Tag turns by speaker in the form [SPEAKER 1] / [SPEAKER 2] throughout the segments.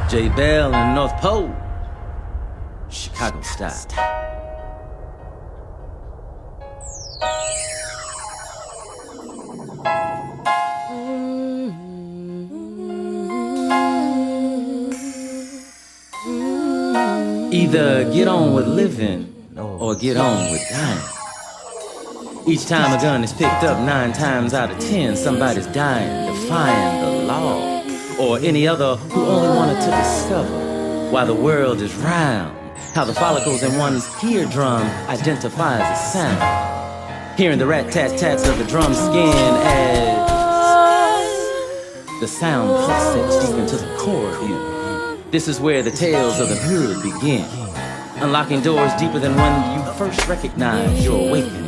[SPEAKER 1] J Bell and North Pole, Chicago style. Either get on with living or get on with dying. Each time a gun is picked up, 9 times out of 10, somebody's dying, defying the law, or any other who only wanted to discover why the world is round, how the follicles in one's eardrum identifies a sound. Hearing the rat-tat-tats of the drum skin as the sound pulsates deep into the core of you. This is where the tales of the hood begin, unlocking doors deeper than when you first recognize your awakening.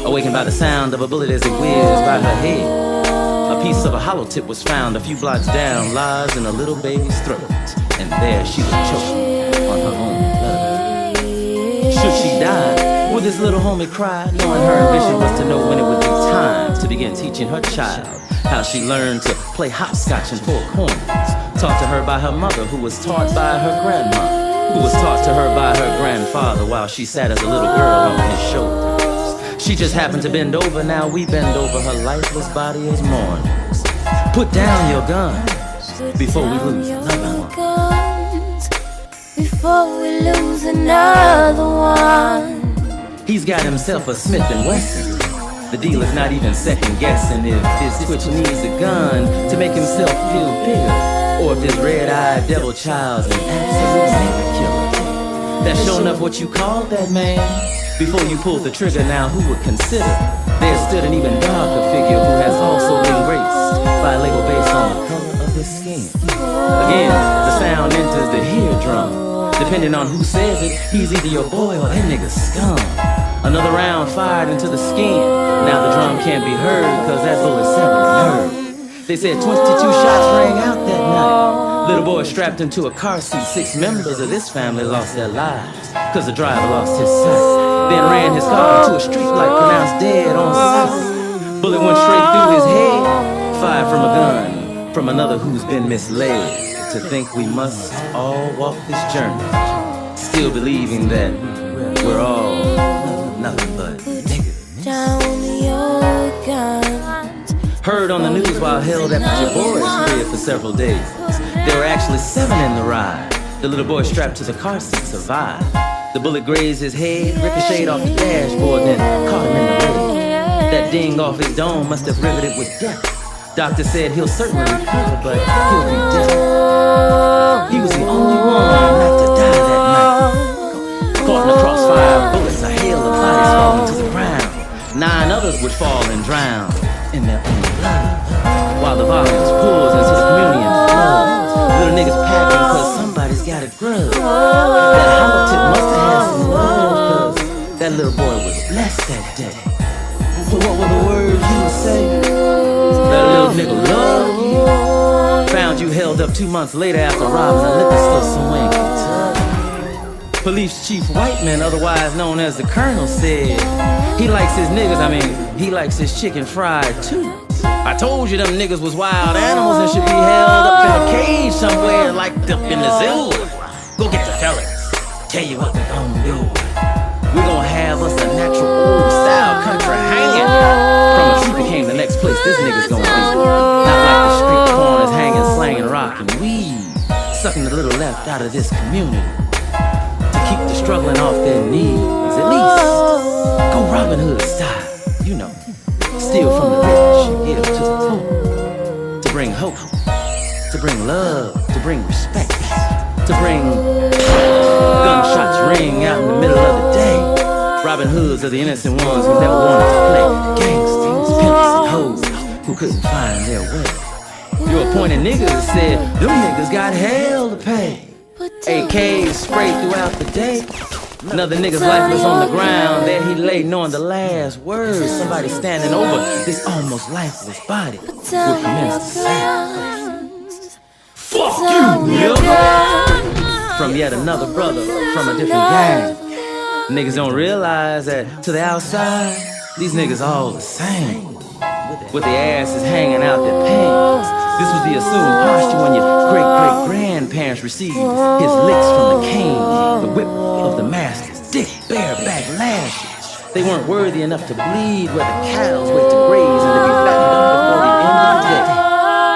[SPEAKER 1] Awakened by the sound of a bullet as it whizzed by her head. A piece of a hollow tip was found a few blocks down, lies in a little baby's throat, and there she was choking on her own blood. Should she die? Would this little homie cry, knowing her ambition was to know when it would be time to begin teaching her child how she learned to play hopscotch in 4 corners, taught to her by her mother, who was taught by her grandma, who was taught to her by her grandfather while she sat as a little girl on his shoulders. She just happened to bend over, now we bend over her lifeless body as mourners. Put down your guns before we lose another one.
[SPEAKER 2] Before we lose another one.
[SPEAKER 1] He's got himself a Smith & Wesson. The dealer's not even second guessing if this twitch needs a gun to make himself feel bigger, or if this red-eyed devil child's an absolute nigga killer. That's sure enough what you call that man. Before you pulled the trigger, now who would consider there stood an even darker figure who has also been graced by a label based on the color of his skin. Again, the sound enters the eardrum. Depending on who says it, he's either your boy or that nigga's scum. Another round fired into the skin. Now the drum can't be heard cause that bullet severed the nerve. They said 22 shots rang out that night. Little boy strapped into a car seat. 6 members of this family lost their lives cause the driver lost his sight. Then ran his car into a street light, pronounced dead on sight. Bullet went straight through his head, fired from a gun, from another who's been misled to think we must all walk this journey, still believing that we're all nothing but niggas.
[SPEAKER 2] Down your guns.
[SPEAKER 1] Heard on the news while held at your boy's crib for several days. There were actually 7 in the ride. The little boy strapped to the car seat survived. The bullet grazed his head, ricocheted off the dashboard, then caught him in the leg. That ding off his dome must have riveted with death. Doctor said he'll certainly recover, but he'll be dead. He was the only one not to die that night. Caught in the crossfire of bullets, a hail of bodies falling to the ground. 9 others would fall and drown in their own blood, while the violence pours into the community and floods. Little niggas packing cause somebody's got a grudge. That hollow tip must have had some love, cause that little boy was blessed that day. So what were the words you would say? That little nigga loved you. Found you held up 2 months later after robbing a liquor store somewhere in Kentucky. Police Chief Whiteman, otherwise known as the Colonel, said he likes his niggas, he likes his chicken fried too. I told you them niggas was wild animals and should be held up in a cage somewhere like up in the zoo. Go get the fellas. Tell you what we gon' do. We gon' have us a natural old style country hanging. From a tree became the next place this nigga's gon' be. Not like the street corners hanging, slanging, rockin' weed, sucking the little left out of this community to keep the struggling off their knees. At least go Robin Hood style, you know. Steal from the rich and give to the poor. To bring hope, to bring love, to bring respect, to bring gunshots ring out in the middle of the day. Robin Hoods are the innocent ones who never wanted to play. Gangsters, pimps, and hoes who couldn't find their way. Your appointed niggas said them niggas got hell to pay. AKs sprayed throughout the day. Another nigga's life was on the ground. There he lay, knowing the last words somebody standing over this almost lifeless body would commence to say, "Fuck you, nigga!" From yet another brother from a different gang. Niggas don't realize that to the outside, these niggas all the same, with their asses hanging out their pants, This was the assumed posture when your great-great-grandparents received his licks from the cane, the whip of the master's dick, bareback lashes. They weren't worthy enough to bleed where the cows wait to graze and to be fattened up before the end of the day.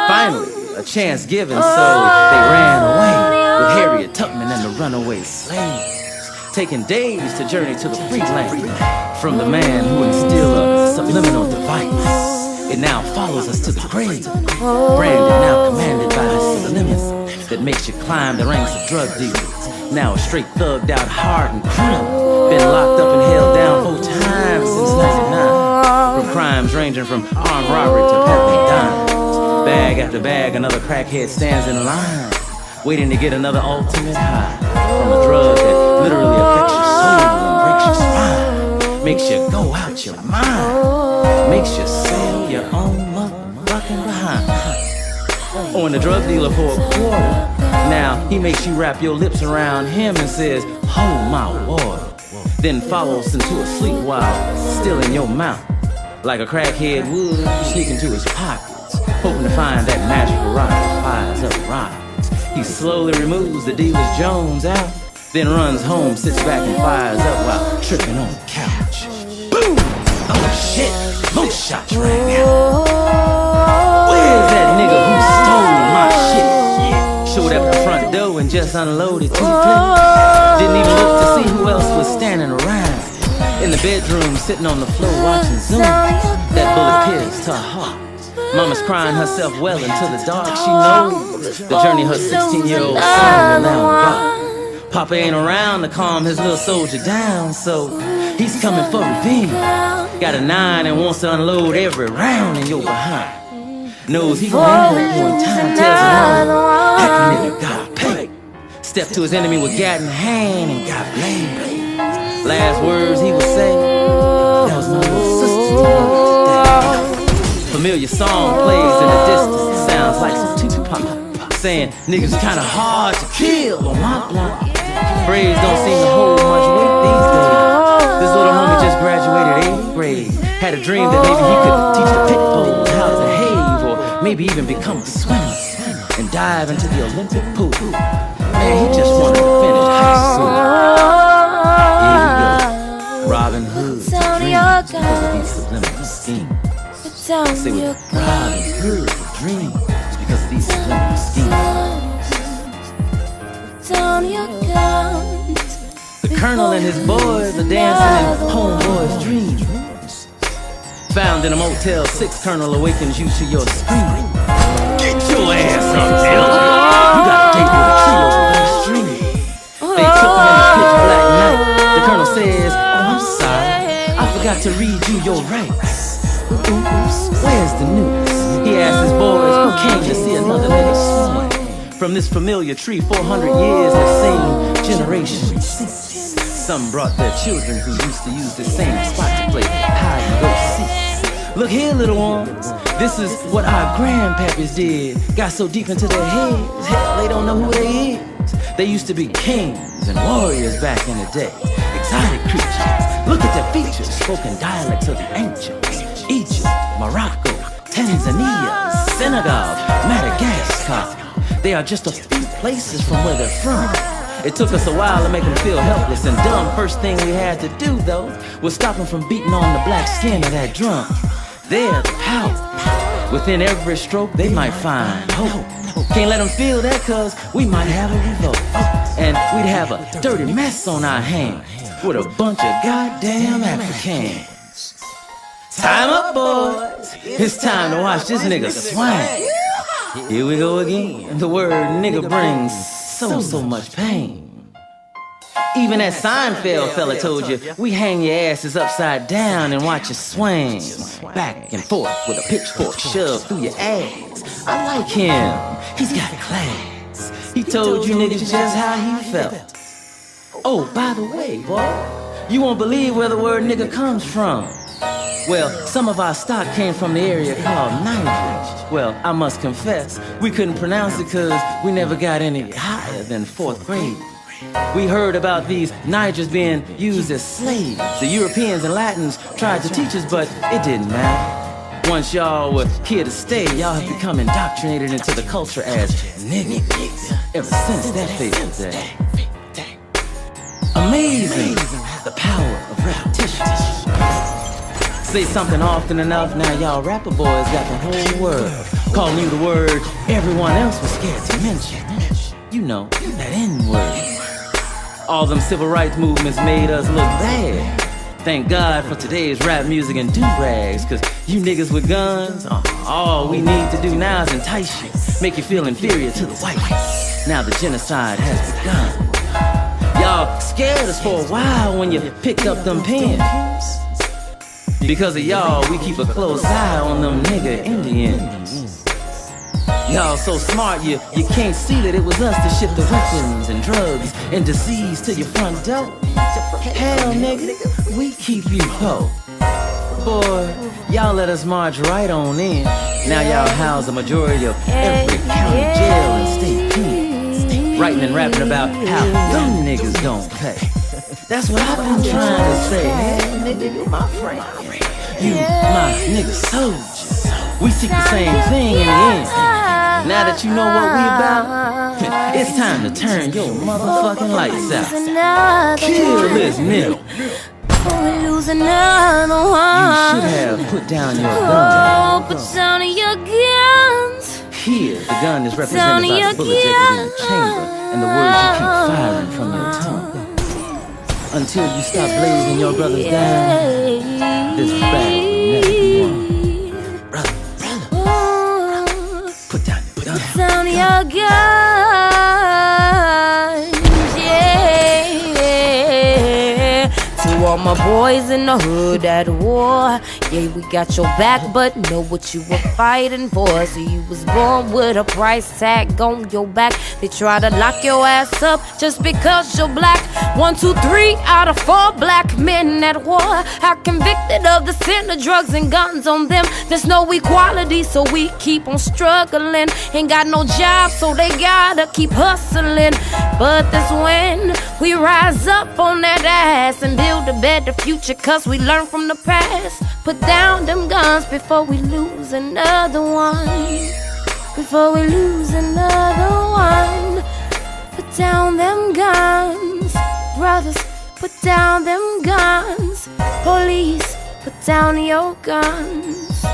[SPEAKER 1] Finally, a chance given, so they ran away with Harriet Tubman and the runaway slaves, taking days to journey to the free land from the man who instilled a subliminal device. It now follows us to the grave, branded now commanded by a subliminal that makes you climb the ranks of drug dealers. Now a straight thugged out, hardened criminal, been locked up and held down 4 times since '99 for crimes ranging from armed robbery to peddling dimes. Bag after bag, another crackhead stands in line, waiting to get another ultimate high from a drug that literally affects your soul and breaks your spine, makes you go out your mind, makes you sell your own motherfucking behind. On the drug dealer for a quarter, now he makes you wrap your lips around him and says, hold my water, then follows into a sleep while still in your mouth. Like a crackhead would, you sneak into his pockets, hoping to find that magical rock that fires up rockets. He slowly removes the dealer's Jones out, then runs home, sits back and fires up while tripping on the couch. Boom! Oh shit, most shots rang out. Where's that nigga who stole my shit? Showed up at the front door and just unloaded 2 clips. Didn't even look to see who else was standing around. In the bedroom, sitting on the floor watching Zoom. That bullet pierced her heart. Mama's crying herself well into the dark. She knows the journey her 16-year-old son will now embark. Papa ain't around to calm his little soldier down, so he's coming for revenge. Got a 9 and wants to unload every round in your behind. Knows he gon' end up one time, tells him that nigga got paid. Stepped to his enemy with gat in hand and got blamed. Last words he would say, that was my little sister today. Familiar song plays in the distance, sounds like some Tupac saying niggas kinda hard to kill on my block. Phrase don't seem to hold much weight these days. This little homie just graduated 8th grade. Had a dream that maybe he could teach the pit bulls how to behave, or maybe even become a swimmer and dive into the Olympic pool. Man, he just wanted to finish high school. Here we go. Robin Hood's dreams because of these subliminal schemes. Say with Robin Hood's dreams because of these subliminal schemes. The Colonel and his boys are dancing in homeboys' dreams. Found in a Motel 6, Colonel awakens you to your scream. Get your ass up, Delta! You got a date with a trio on the street. They took him in a pitch black night. The Colonel says, oh, I'm sorry, I forgot to read you your rights. Oops, where's the news? He asked his boys who came to see another nigga swing from this familiar tree, 400 years, the same generation. Some brought their children who used to use the same spot to play hide and go seek. Look here, little ones, this is what our grandpappies did. Got so deep into their heads, hell, they don't know who they is. They used to be kings and warriors back in the day. Exotic creatures, look at their features, spoken dialects of the ancients. Egypt, Morocco, Tanzania, Senegal, Madagascar. They are just a few places from where they're from. It took us a while to make them feel helpless and dumb. First thing we had to do, though, was stop them from beating on the black skin of that drum. They're the power. Within every stroke, they might find hope. Can't let them feel that, cause we might have a revolt. And we'd have a dirty mess on our hands with a bunch of goddamn Africans. Time up, boys. It's time to watch this nigga swing. Here we go again. The word nigga brings so much pain. Even that Seinfeld fella told you, we hang your asses upside down and watch you swing back and forth with a pitchfork shoved through your ass. I like him. He's got class. He told you niggas just how he felt. Oh, by the way, boy, you won't believe where the word nigga comes from. Well, some of our stock came from the area called Niger. Well, I must confess, we couldn't pronounce it because we never got any higher than 4th grade. We heard about these Nigers being used as slaves. The Europeans and Latins tried to teach us, but it didn't matter. Once y'all were here to stay, y'all have become indoctrinated into the culture as niggas ever since that fateful day. Amazing, the power of repetition. Say something often enough, now y'all rapper boys got the whole world calling you the word everyone else was scared to mention. You know, that N-word. All them civil rights movements made us look bad. Thank God for today's rap music and do-rags, cause you niggas with guns, all we need to do now is entice you, make you feel inferior to the whites. Now the genocide has begun. Y'all scared us for a while when you picked up them pens. Because of y'all, we keep a close eye on them nigga Indians. Y'all so smart, you can't see that it was us that shipped the weapons and drugs and disease to your front door. Hell, nigga, we keep you po. Boy, y'all let us march right on in. Now y'all house the majority of every county jail and state pen. Writing and rapping about how them niggas don't pay. That's what I've been trying to say. Hey, nigga, you my friend. You my nigga soldier. We seek the same thing in the end. Now that you know what we about, it's time to turn your motherfucking lights out. Kill this nigga.
[SPEAKER 2] We lose another one.
[SPEAKER 1] You should have put down your gun.
[SPEAKER 2] Put down your guns.
[SPEAKER 1] Here, the gun is represented by the bullets exiting the chamber and the words you keep firing from your tongue. Until you stop blazing your brothers down, this battle will never be won. Brother, put down your gun.
[SPEAKER 2] Put down your guns, yeah. To all my boys in the hood at war, yeah, we got your back, but know what you were fighting for. So you was born with a price tag on your back. They try to lock your ass up just because you're black. 1, 2, 3 out of 4 black men at war are convicted of the sin of drugs and guns on them. There's no equality, so we keep on struggling. Ain't got no job, so they gotta keep hustling. But that's when we rise up on that ass and build a better future, cause we learn from the past. Put down them guns before we lose another one. Before we lose another one. Put down them guns. Brothers, put down them guns. Police, put down your guns.